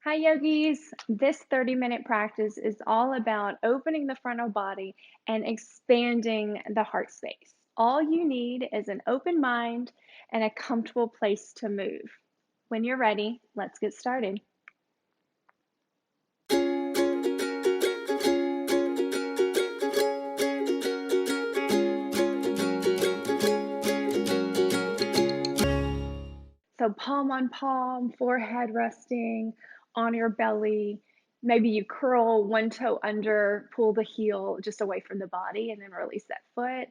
Hi, yogis. This 30-minute practice is all about opening the frontal body and expanding the heart space. All you need is an open mind and a comfortable place to move. When you're ready, let's get started. So, palm on palm, forehead resting on your belly. Maybe you curl one toe under, pull the heel just away from the body, and then release that foot.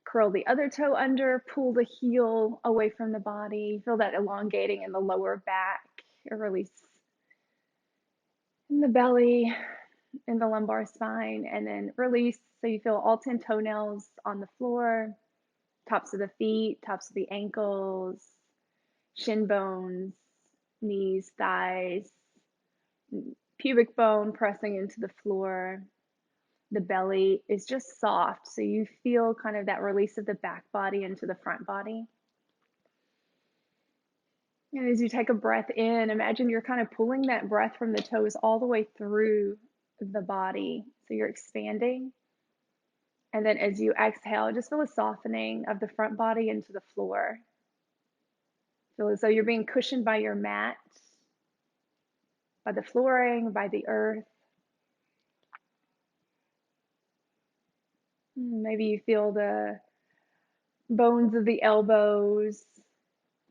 Curl the other toe under, pull the heel away from the body. Feel that elongating in the lower back, or release in the belly, in the lumbar spine, and then release so you feel all 10 toenails on the floor, tops of the feet, tops of the ankles, shin bones, knees, thighs, pubic bone pressing into the floor. The belly is just soft, so you feel kind of that release of the back body into the front body. And as you take a breath in, imagine you're kind of pulling that breath from the toes all the way through the body. So you're expanding. And then as you exhale, just feel a softening of the front body into the floor. Feel as though you're being cushioned by your mat, by the flooring, by the earth. Maybe you feel the bones of the elbows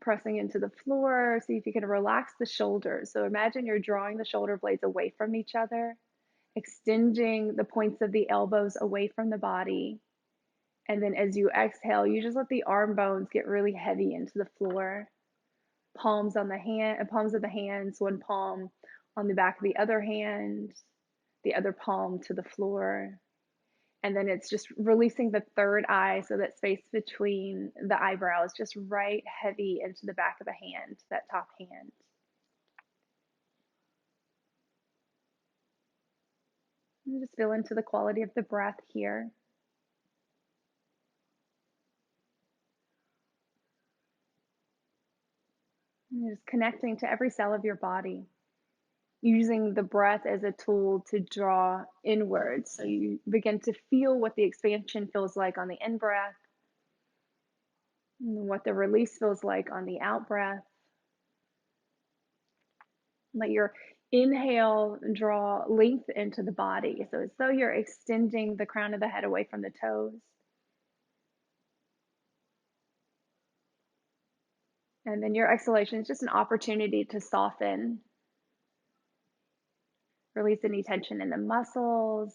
pressing into the floor. See if you can relax the shoulders. So imagine you're drawing the shoulder blades away from each other, extending the points of the elbows away from the body. And then as you exhale, you just let the arm bones get really heavy into the floor. Palms of the hands, one palm on the back of the other hand, the other palm to the floor. And then it's just releasing the third eye, so that space between the eyebrows, just right heavy into the back of the hand, that top hand. And just feel into the quality of the breath here. And just connecting to every cell of your body, using the breath as a tool to draw inwards. So you begin to feel what the expansion feels like on the in breath, and what the release feels like on the out breath. Let your inhale draw length into the body. So as though you're extending the crown of the head away from the toes. And then your exhalation is just an opportunity to soften. Release any tension in the muscles,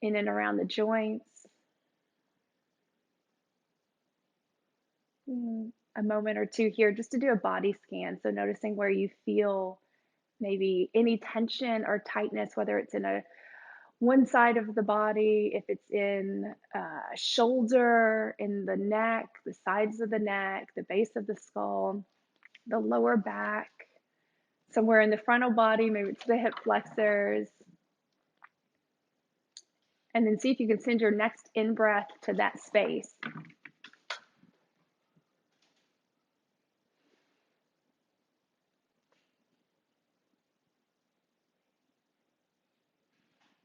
in and around the joints. A moment or two here just to do a body scan. So noticing where you feel maybe any tension or tightness, whether it's in one side of the body, if it's in shoulder, in the neck, the sides of the neck, the base of the skull, the lower back, somewhere in the frontal body, maybe it's the hip flexors. And then see if you can send your next in-breath to that space.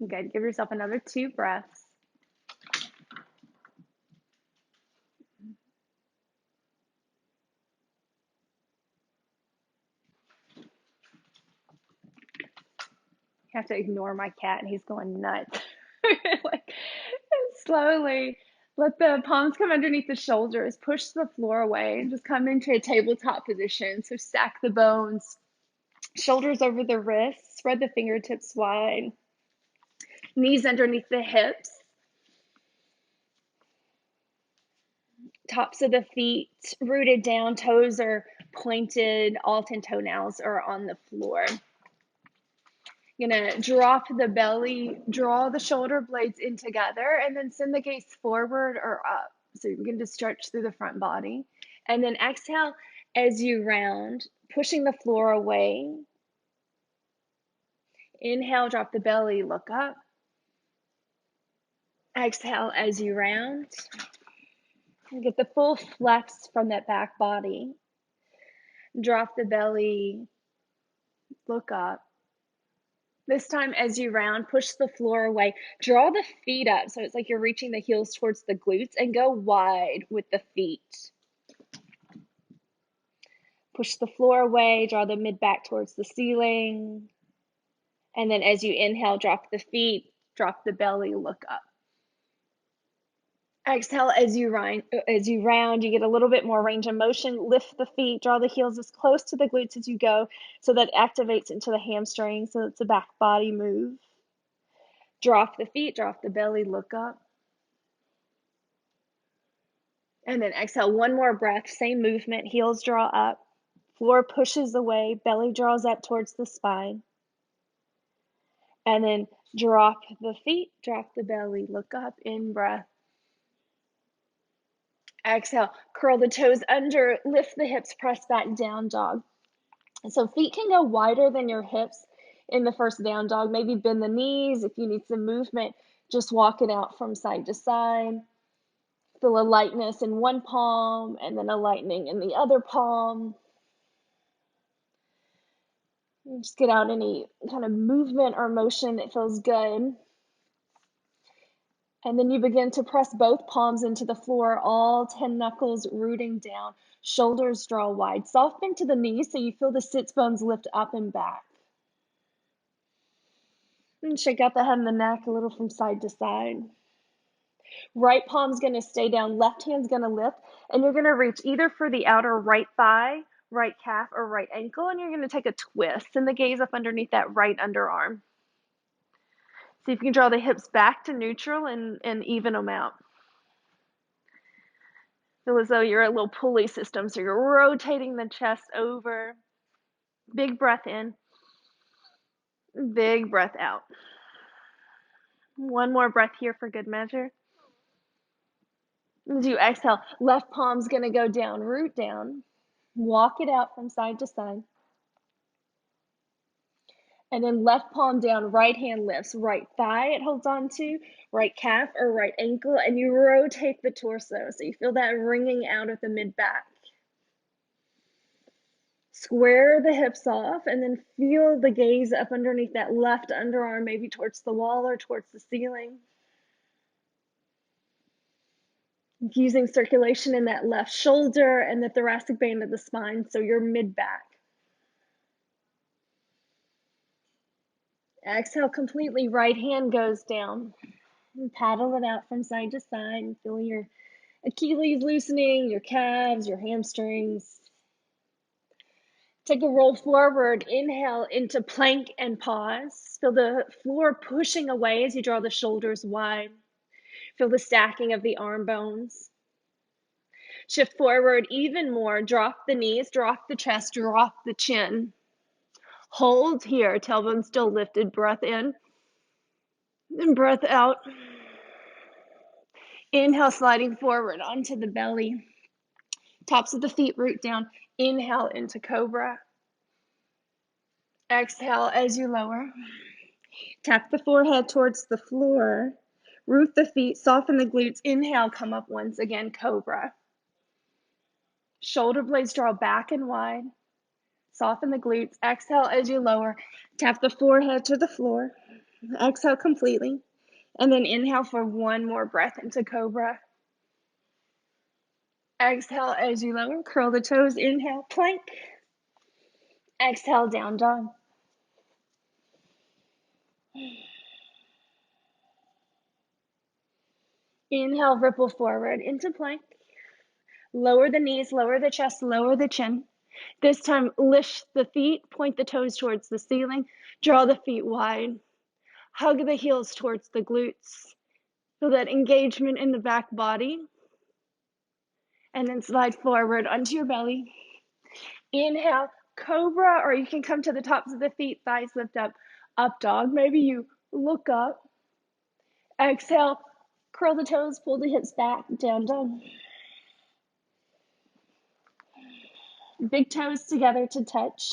Good. Give yourself another 2 breaths. You have to ignore my cat, and he's going nuts. Like, slowly let the palms come underneath the shoulders, push the floor away, and just come into a tabletop position. So stack the bones, shoulders over the wrists, spread the fingertips wide, knees underneath the hips, tops of the feet rooted down, toes are pointed, all 10 toenails are on the floor. You're gonna drop the belly, draw the shoulder blades in together, and then send the gaze forward or up. So you begin to stretch through the front body. And then exhale as you round, pushing the floor away. Inhale, drop the belly, look up. Exhale as you round. And get the full flex from that back body. Drop the belly, Look up. This time, as you round, push the floor away. Draw the feet up so it's like you're reaching the heels towards the glutes, and go wide with the feet. Push the floor away, draw the mid back towards the ceiling. And then as you inhale, drop the feet, drop the belly, look up. Exhale as you round, you get a little bit more range of motion. Lift the feet, draw the heels as close to the glutes as you go so that activates into the hamstring, so it's a back body move. Drop the feet, drop the belly, look up. And then exhale, one more breath, same movement, heels draw up, floor pushes away, belly draws up towards the spine. And then drop the feet, drop the belly, look up, in breath. Exhale, curl the toes under, lift the hips, press back, down dog. So feet can go wider than your hips in the first down dog. Maybe bend the knees if you need some movement. Just walk it out from side to side. Feel a lightness in one palm and then a lightening in the other palm. Just get out any kind of movement or motion that feels good. And then you begin to press both palms into the floor, all 10 knuckles rooting down. Shoulders draw wide. Soft bend to the knees so you feel the sits bones lift up and back. And shake out the head and the neck a little from side to side. Right palm's going to stay down, left hand's going to lift, and you're going to reach either for the outer right thigh, right calf, or right ankle, and you're going to take a twist. Send the gaze up underneath that right underarm. See if you can draw the hips back to neutral and even them out. Feel as though you're a little pulley system, so you're rotating the chest over. Big breath in, big breath out. One more breath here for good measure. As you exhale, left palm's going to go down, root down. Walk it out from side to side. And then left palm down, right hand lifts, right thigh it holds on to, right calf or right ankle, and you rotate the torso. So you feel that ringing out at the mid-back. Square the hips off and then feel the gaze up underneath that left underarm, maybe towards the wall or towards the ceiling. Using circulation in that left shoulder and the thoracic band of the spine, so your mid-back. Exhale completely, right hand goes down. And paddle it out from side to side and feel your Achilles loosening, your calves, your hamstrings. Take a roll forward, inhale into plank and pause. Feel the floor pushing away as you draw the shoulders wide. Feel the stacking of the arm bones. Shift forward even more, drop the knees, drop the chest, drop the chin. Hold here, tailbone still lifted, breath in and breath out. Inhale, sliding forward onto the belly. Tops of the feet root down. Inhale into cobra. Exhale as you lower. Tap the forehead towards the floor. Root the feet, soften the glutes. Inhale, come up once again, cobra. Shoulder blades draw back and wide. Soften the glutes. Exhale as you lower. Tap the forehead to the floor. Exhale completely. And then inhale for one more breath into cobra. Exhale as you lower. Curl the toes. Inhale, plank. Exhale, down dog. Inhale, ripple forward into plank. Lower the knees, lower the chest, lower the chin. This time, lift the feet, point the toes towards the ceiling, draw the feet wide, hug the heels towards the glutes. Feel that engagement in the back body. And then slide forward onto your belly. Inhale, cobra, or you can come to the tops of the feet, thighs lift up, up dog. Maybe you look up. Exhale, curl the toes, pull the hips back, down dog. Big toes together to touch.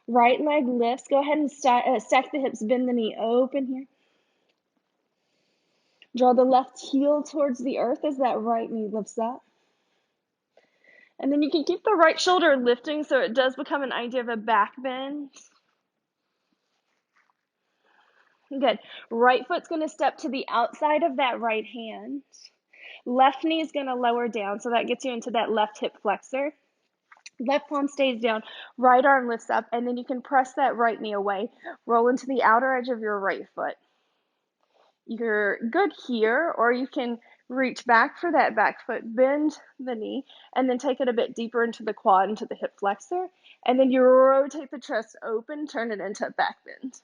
Right leg lifts. Go ahead and stack the hips, bend the knee, open here. Draw the left heel towards the earth as that right knee lifts up. And then you can keep the right shoulder lifting so it does become an idea of a back bend. Good. Right foot's going to step to the outside of that right hand. Left knee is going to lower down, so that gets you into that left hip flexor. Left palm stays down, right arm lifts up, and then you can press that right knee away. Roll into the outer edge of your right foot. You're good here, or you can reach back for that back foot, bend the knee, and then take it a bit deeper into the quad, into the hip flexor, and then you rotate the chest open, turn it into a back bend.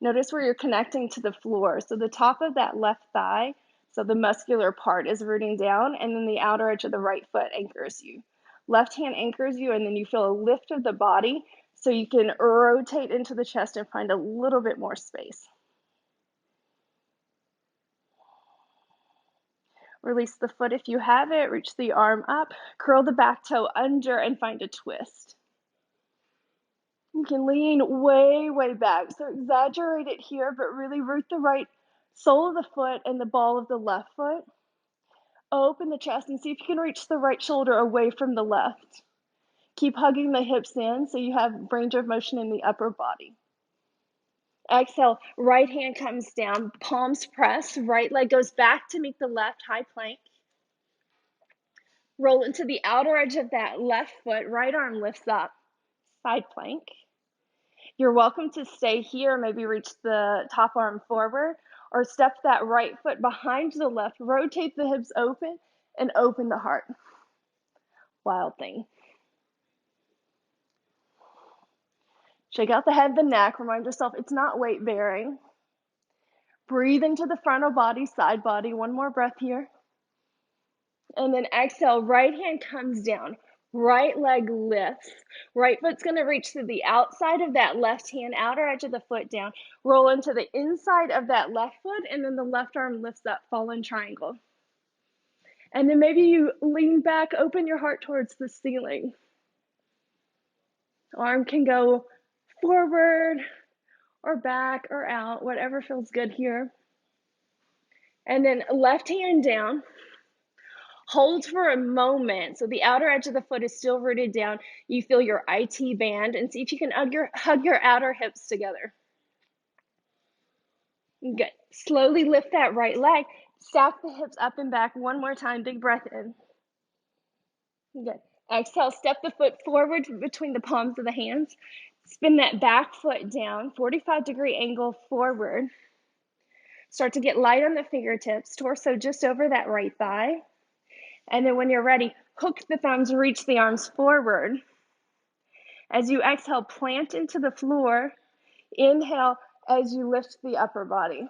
Notice where you're connecting to the floor. So the top of that left thigh, so the muscular part, is rooting down, and then the outer edge of the right foot anchors you. Left hand anchors you, and then you feel a lift of the body, so you can rotate into the chest and find a little bit more space. Release the foot if you have it, reach the arm up, curl the back toe under, and find a twist. You can lean way, way back. So exaggerate it here, but really root the right sole of the foot and the ball of the left foot. Open the chest and see if you can reach the right shoulder away from the left. Keep hugging the hips in so you have range of motion in the upper body. Exhale, right hand comes down, palms press, right leg goes back to meet the left, high plank. Roll into the outer edge of that left foot, right arm lifts up, side plank. You're welcome to stay here, maybe reach the top arm forward, or step that right foot behind the left, rotate the hips open, and open the heart. Wild thing. Shake out the head, the neck, remind yourself it's not weight bearing. Breathe into the frontal body, side body, one more breath here. And then exhale, right hand comes down, right leg lifts. Right foot's gonna reach to the outside of that left hand, outer edge of the foot down. Roll into the inside of that left foot, and then the left arm lifts up, fallen triangle. And then maybe you lean back, open your heart towards the ceiling. Arm can go forward or back or out, whatever feels good here. And then left hand down. Hold for a moment. So the outer edge of the foot is still rooted down. You feel your IT band, and see if you can hug your outer hips together. Good. Slowly lift that right leg. Stack the hips up and back one more time. Big breath in. Good. Exhale, step the foot forward between the palms of the hands. Spin that back foot down, 45-degree angle forward. Start to get light on the fingertips, torso just over that right thigh. And then when you're ready, hook the thumbs, reach the arms forward. As you exhale, plant into the floor. Inhale as you lift the upper body.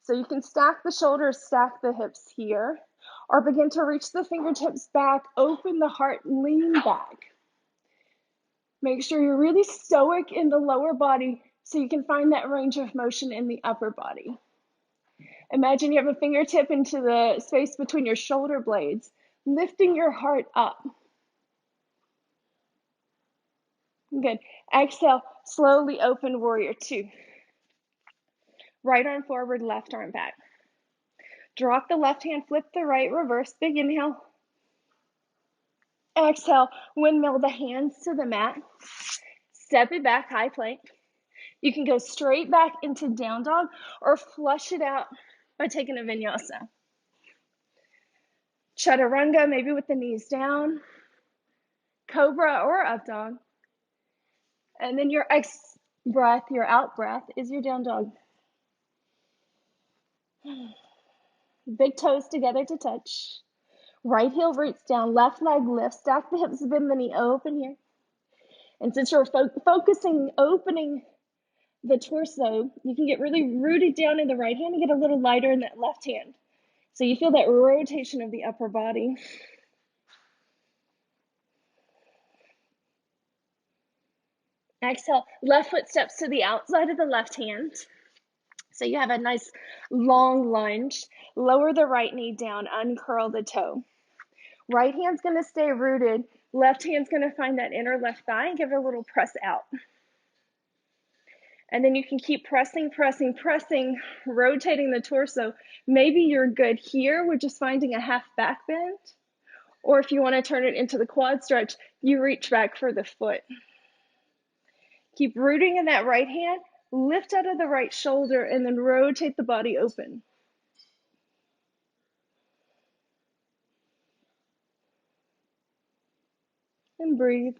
So you can stack the shoulders, stack the hips here, or begin to reach the fingertips back, open the heart, lean back. Make sure you're really stoic in the lower body so you can find that range of motion in the upper body. Imagine you have a fingertip into the space between your shoulder blades, lifting your heart up. Good. Exhale, slowly open warrior two. Right arm forward, left arm back. Drop the left hand, flip the right, reverse, big inhale. Exhale, windmill the hands to the mat. Step it back, high plank. You can go straight back into down dog or flush it out by taking a vinyasa. Chaturanga, maybe with the knees down. Cobra or up dog. And then your breath, your out breath is your down dog. Big toes together to touch. Right heel roots down, left leg lifts, stack the hips, bend the knee, open here. And since you're focusing, opening the torso, you can get really rooted down in the right hand and get a little lighter in that left hand. So you feel that rotation of the upper body. Exhale, left foot steps to the outside of the left hand. So you have a nice long lunge. Lower the right knee down, uncurl the toe. Right hand's gonna stay rooted. Left hand's gonna find that inner left thigh and give it a little press out. And then you can keep pressing, pressing, pressing, rotating the torso. Maybe you're good here with just finding a half back bend. Or if you want to turn it into the quad stretch, you reach back for the foot. Keep rooting in that right hand. Lift out of the right shoulder and then rotate the body open. And breathe.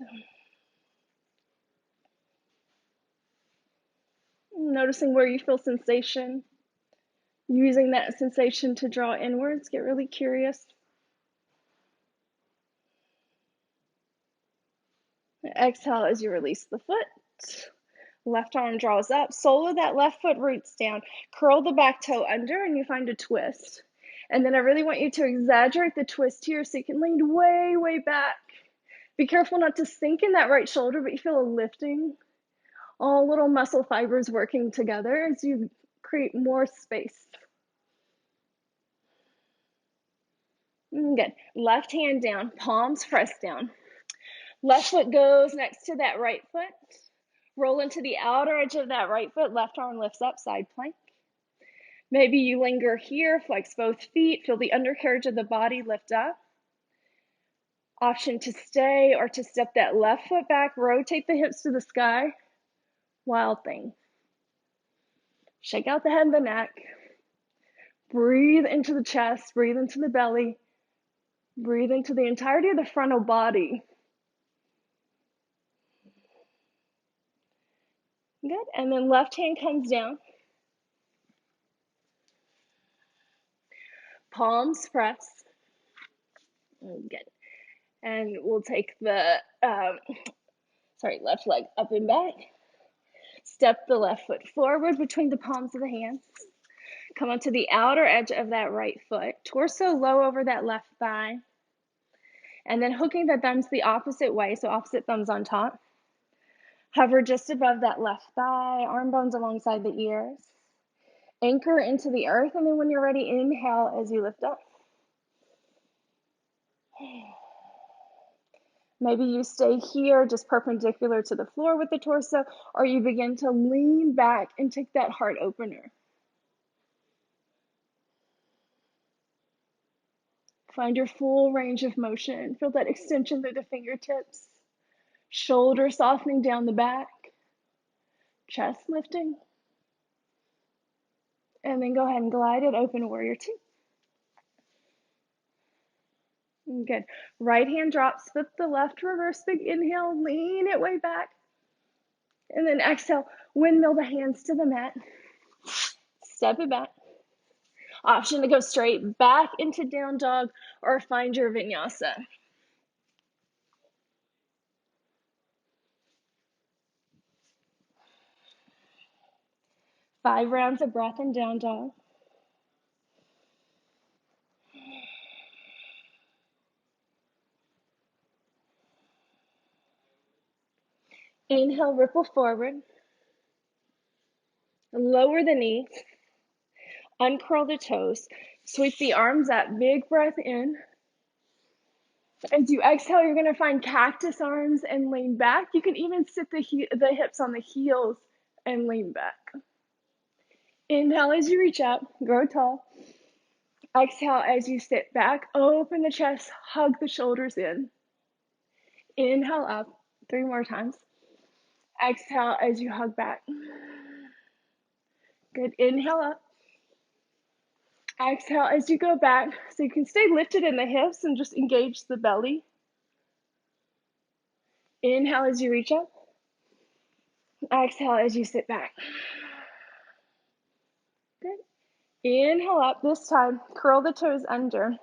Noticing where you feel sensation. Using that sensation to draw inwards. Get really curious. Exhale as you release the foot. Left arm draws up. Sole of that left foot roots down. Curl the back toe under and you find a twist. And then I really want you to exaggerate the twist here so you can lean way, way back. Be careful not to sink in that right shoulder, but you feel a lifting. All little muscle fibers working together as you create more space. Good. Left hand down, palms press down. Left foot goes next to that right foot. Roll into the outer edge of that right foot. Left arm lifts up, side plank. Maybe you linger here, flex both feet, feel the undercarriage of the body lift up. Option to stay or to step that left foot back, rotate the hips to the sky. Wild thing. Shake out the head and the neck. Breathe into the chest, breathe into the belly. Breathe into the entirety of the frontal body. Good, and then left hand comes down. Palms press. Good. And we'll take the, left leg up and back. Step the left foot forward between the palms of the hands. Come onto the outer edge of that right foot. Torso low over that left thigh. And then hooking the thumbs the opposite way, so opposite thumbs on top. Hover just above that left thigh, arm bones alongside the ears. Anchor into the earth, and then when you're ready, inhale as you lift up. Maybe you stay here just perpendicular to the floor with the torso, or you begin to lean back and take that heart opener. Find your full range of motion. Feel that extension through the fingertips. Shoulders softening down the back. Chest lifting. And then go ahead and glide it open, warrior two. Good. Right hand drops, flip the left, reverse big inhale, lean it way back. And then exhale, windmill the hands to the mat. Step it back. Option to go straight back into down dog or find your vinyasa. Five rounds of breath in down dog. Inhale, ripple forward. Lower the knees. Uncurl the toes. Sweep the arms up. Big breath in. As you exhale, you're going to find cactus arms and lean back. You can even sit the hips on the heels and lean back. Inhale as you reach up, grow tall. Exhale as you sit back, open the chest, hug the shoulders in. Inhale up, 3 more times. Exhale as you hug back. Good, inhale up. Exhale as you go back, so you can stay lifted in the hips and just engage the belly. Inhale as you reach up. Exhale as you sit back. Good. Inhale up. This time, curl the toes under.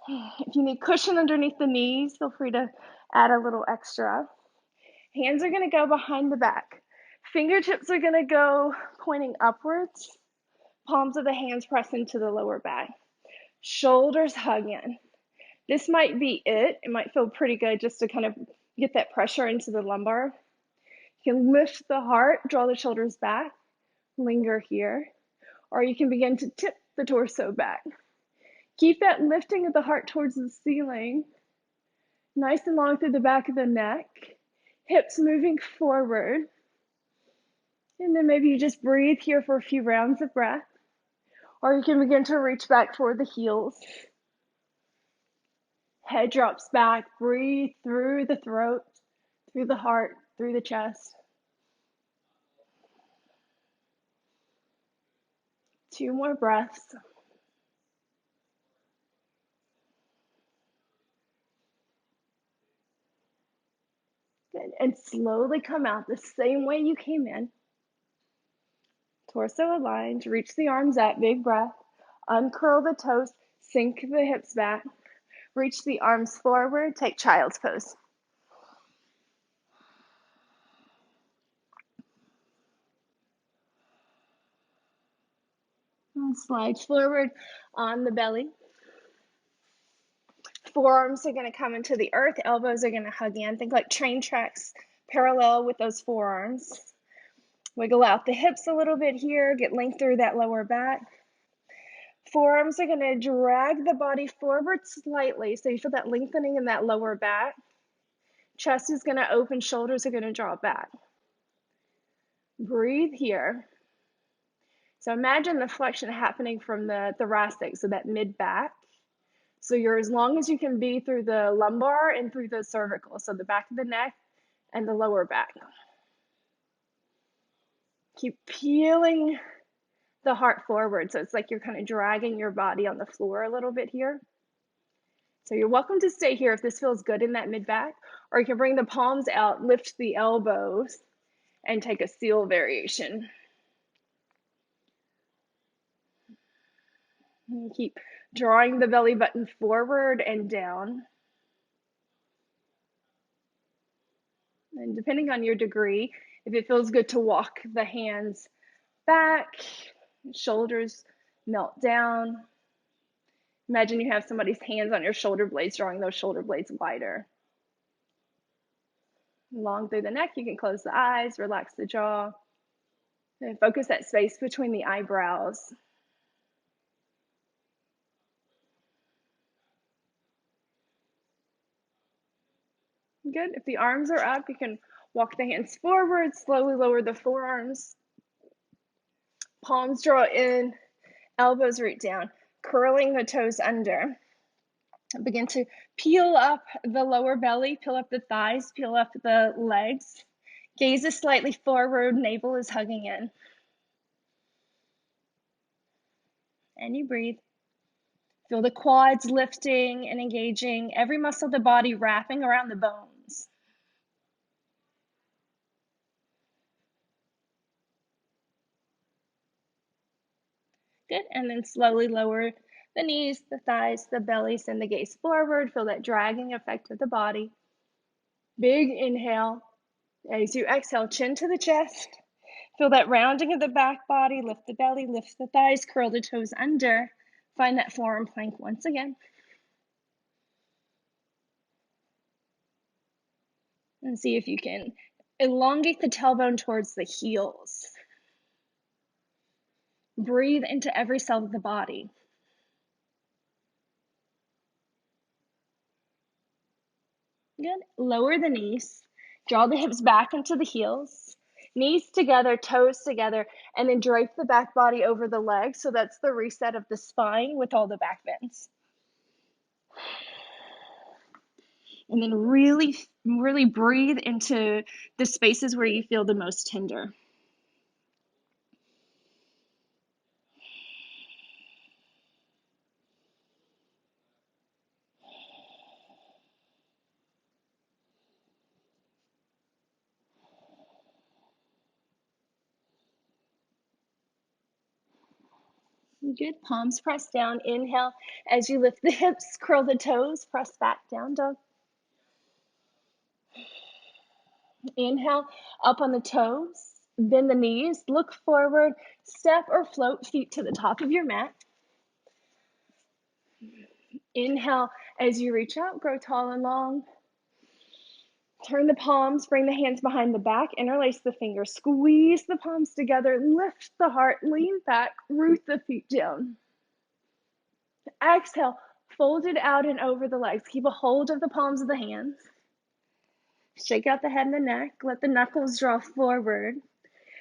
If you need cushion underneath the knees, feel free to add a little extra. Hands are going to go behind the back. Fingertips are going to go pointing upwards. Palms of the hands press into the lower back. Shoulders hug in. This might be it. It might feel pretty good just to kind of get that pressure into the lumbar. You can lift the heart, draw the shoulders back, linger here. Or you can begin to tip the torso back. Keep that lifting of the heart towards the ceiling. Nice and long through the back of the neck. Hips moving forward. And then maybe you just breathe here for a few rounds of breath. Or you can begin to reach back toward the heels. Head drops back. Breathe through the throat, through the heart. through the chest. 2 more breaths. Good. And slowly come out the same way you came in. Torso aligned. Reach the arms up. Big breath. Uncurl the toes. Sink the hips back. Reach the arms forward. Take child's pose. And slide forward on the belly. Forearms are going to come into the earth. Elbows are going to hug in. Think like train tracks parallel with those forearms. Wiggle out the hips a little bit here. Get length through that lower back. Forearms are going to drag the body forward slightly. So you feel that lengthening in that lower back. Chest is going to open. Shoulders are going to draw back. Breathe here. So imagine the flexion happening from the thoracic, so that mid back. So you're as long as you can be through the lumbar and through the cervical, so the back of the neck and the lower back. Keep peeling the heart forward, so it's like you're kind of dragging your body on the floor a little bit here. So you're welcome to stay here if this feels good in that mid back, or you can bring the palms out, lift the elbows, and take a seal variation. And keep drawing the belly button forward and down. And depending on your degree, if it feels good to walk the hands back, shoulders melt down. Imagine you have somebody's hands on your shoulder blades, drawing those shoulder blades wider. Long through the neck, you can close the eyes, relax the jaw, and focus that space between the eyebrows. Good. If the arms are up, you can walk the hands forward, slowly lower the forearms. Palms draw in, elbows root down, curling the toes under. Begin to peel up the lower belly, peel up the thighs, peel up the legs. Gaze is slightly forward, navel is hugging in. And you breathe. Feel the quads lifting and engaging, every muscle of the body wrapping around the bones. Good, and then slowly lower the knees, the thighs, the belly, send the gaze forward. Feel that dragging effect of the body. Big inhale. As you exhale, chin to the chest. Feel that rounding of the back body. Lift the belly, lift the thighs, curl the toes under. Find that forearm plank once again. And see if you can elongate the tailbone towards the heels. Breathe into every cell of the body. Good. Lower the knees. Draw the hips back into the heels. Knees together, toes together, and then drape the back body over the legs. So that's the reset of the spine with all the back bends. And then really, really breathe into the spaces where you feel the most tender. Good. Palms press down. Inhale as you lift the hips, curl the toes, press back down dog. Inhale up on the toes, bend the knees, look forward, step or float feet to the top of your mat. Inhale as you reach out, grow tall and long. Turn the palms, bring the hands behind the back, interlace the fingers, squeeze the palms together, lift the heart, lean back, root the feet down. Exhale, fold it out and over the legs. Keep a hold of the palms of the hands. Shake out the head and the neck. Let the knuckles draw forward.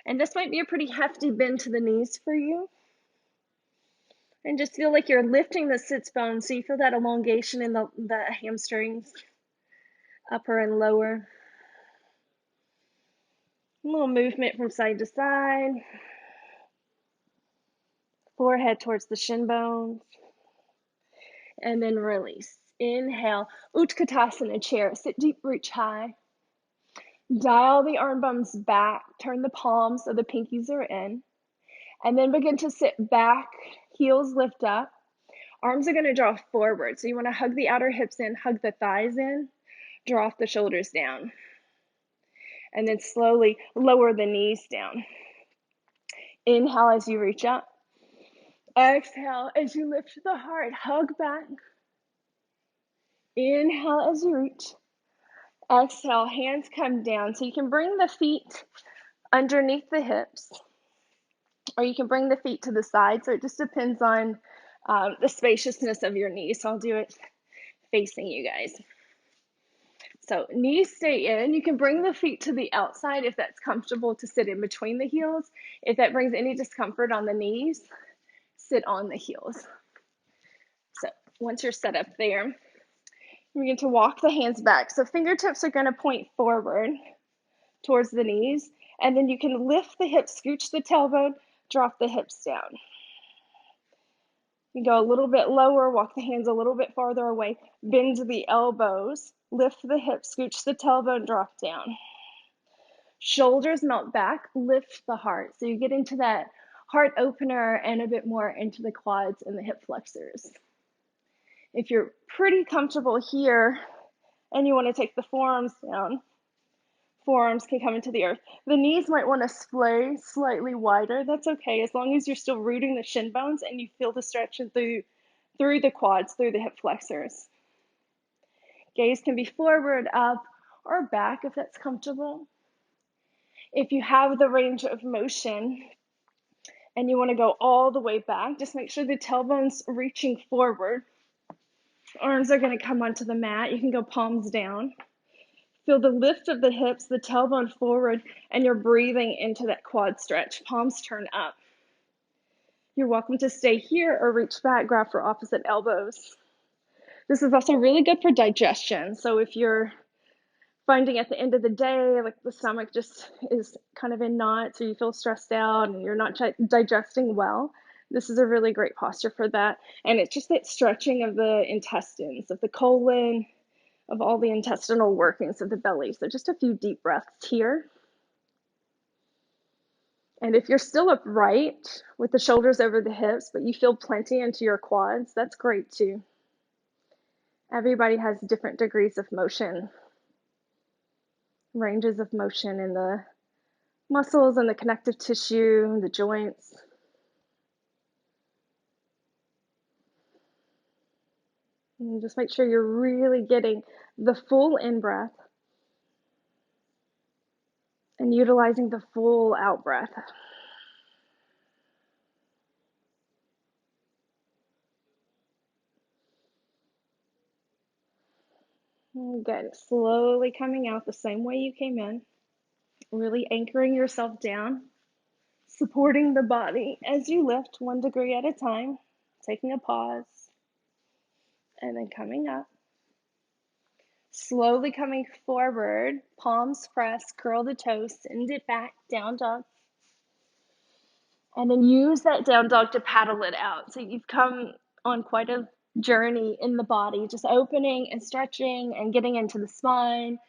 And this might be a pretty hefty bend to the knees for you. And just feel like you're lifting the sits bone, so you feel that elongation in the hamstrings, upper and lower. A little movement from side to side. Forehead towards the shin bones. And then release. Inhale. Utkatasana chair. Sit deep, reach high. Dial the arm bones back. Turn the palms so the pinkies are in. And then begin to sit back. Heels lift up. Arms are going to draw forward. So you want to hug the outer hips in, hug the thighs in, draw off the shoulders down. And then slowly lower the knees down. Inhale as you reach up. Exhale as you lift the heart, hug back. Inhale as you reach. Exhale, hands come down. So you can bring the feet underneath the hips, or you can bring the feet to the side. So it just depends on the spaciousness of your knees. So I'll do it facing you guys. So knees stay in. You can bring the feet to the outside if that's comfortable to sit in between the heels. If that brings any discomfort on the knees, sit on the heels. So once you're set up there, begin to walk the hands back. So fingertips are going to point forward towards the knees, and then you can lift the hips, scooch the tailbone, drop the hips down. You go a little bit lower, walk the hands a little bit farther away, bend the elbows, lift the hips, scooch the tailbone, drop down. Shoulders melt back, lift the heart. So you get into that heart opener and a bit more into the quads and the hip flexors. If you're pretty comfortable here and you want to take the forearms down, forearms can come into the earth. The knees might want to splay slightly wider. That's okay, as long as you're still rooting the shin bones and you feel the stretch through the quads, through the hip flexors. Gaze can be forward, up, or back if that's comfortable. If you have the range of motion and you want to go all the way back, just make sure the tailbone's reaching forward. Arms are going to come onto the mat. You can go palms down. Feel the lift of the hips, the tailbone forward, and you're breathing into that quad stretch. Palms turn up. You're welcome to stay here or reach back, grab for opposite elbows. This is also really good for digestion. So if you're finding at the end of the day, like the stomach just is kind of in knots, or you feel stressed out and you're not digesting well, this is a really great posture for that. And it's just that stretching of the intestines, of the colon, of all the intestinal workings of the belly. So just a few deep breaths here. And if you're still upright with the shoulders over the hips, but you feel plenty into your quads, that's great too. Everybody has different degrees of motion, ranges of motion in the muscles and the connective tissue, the joints. And just make sure you're really getting the full in-breath and utilizing the full out-breath. Good. Slowly coming out the same way you came in. Really anchoring yourself down, supporting the body as you lift 1 degree at a time, taking a pause, and then coming up. Slowly coming forward, palms press, curl the toes, send it back, down dog. And then use that down dog to paddle it out. So you've come on quite a journey in the body, just opening and stretching and getting into the spine,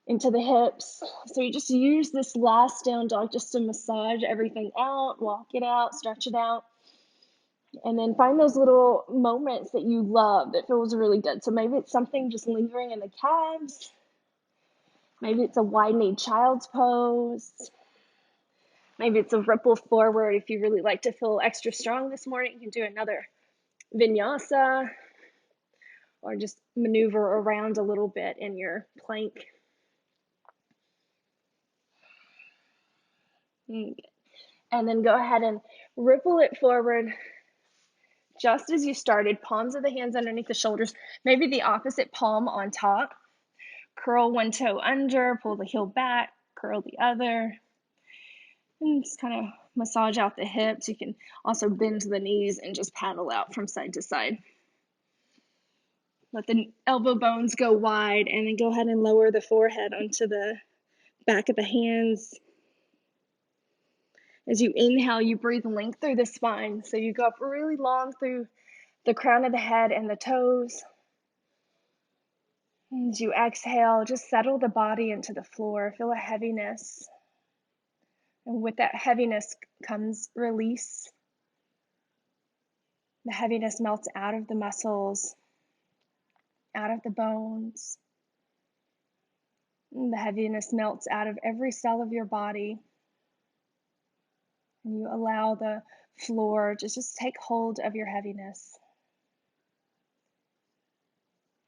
into the hips. So you just use this last down dog just to massage everything out, walk it out, stretch it out. And then find those little moments that you love that feels really good. So maybe it's something just lingering in the calves. Maybe it's a wide-kneed child's pose. Maybe it's a ripple forward. If you really like to feel extra strong this morning, you can do another vinyasa or just maneuver around a little bit in your plank. And then go ahead and ripple it forward just as you started. Palms of the hands underneath the shoulders, maybe the opposite palm on top. Curl one toe under, pull the heel back, curl the other. And just kind of massage out the hips. You can also bend the knees and just paddle out from side to side. Let the elbow bones go wide, and then go ahead and lower the forehead onto the back of the hands. As you inhale, you breathe length through the spine. So you go up really long through the crown of the head and the toes. As you exhale, just settle the body into the floor. Feel a heaviness. And with that heaviness comes release. The heaviness melts out of the muscles, out of the bones. And the heaviness melts out of every cell of your body. And you allow the floor to just take hold of your heaviness.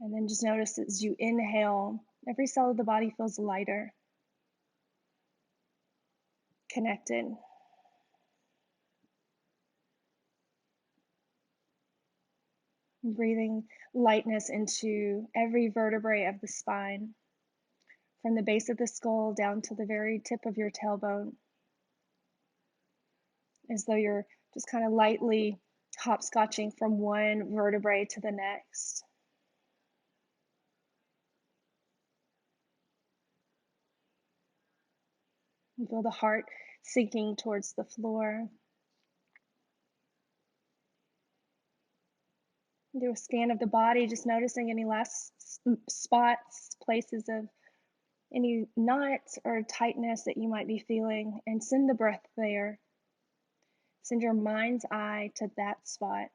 And then just notice as you inhale, every cell of the body feels lighter, connected. Breathing lightness into every vertebrae of the spine, from the base of the skull down to the very tip of your tailbone, as though you're just kind of lightly hopscotching from one vertebrae to the next. You feel the heart sinking towards the floor. Do a scan of the body, just noticing any last spots, places of any knots or tightness that you might be feeling, and send the breath there. Send your mind's eye to that spot.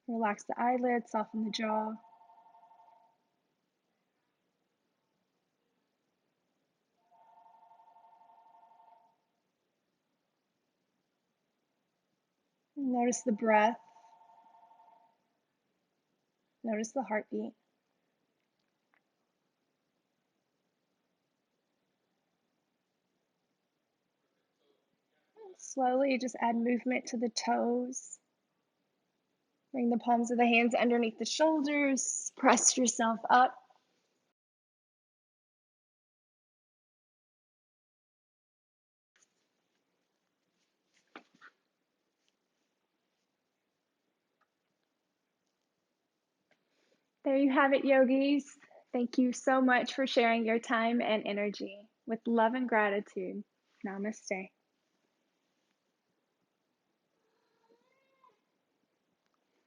Relax the eyelids, soften the jaw. Notice the breath. Notice the heartbeat. Slowly just add movement to the toes. Bring the palms of the hands underneath the shoulders. Press yourself up. There you have it, yogis. Thank you so much for sharing your time and energy. With love and gratitude. Namaste.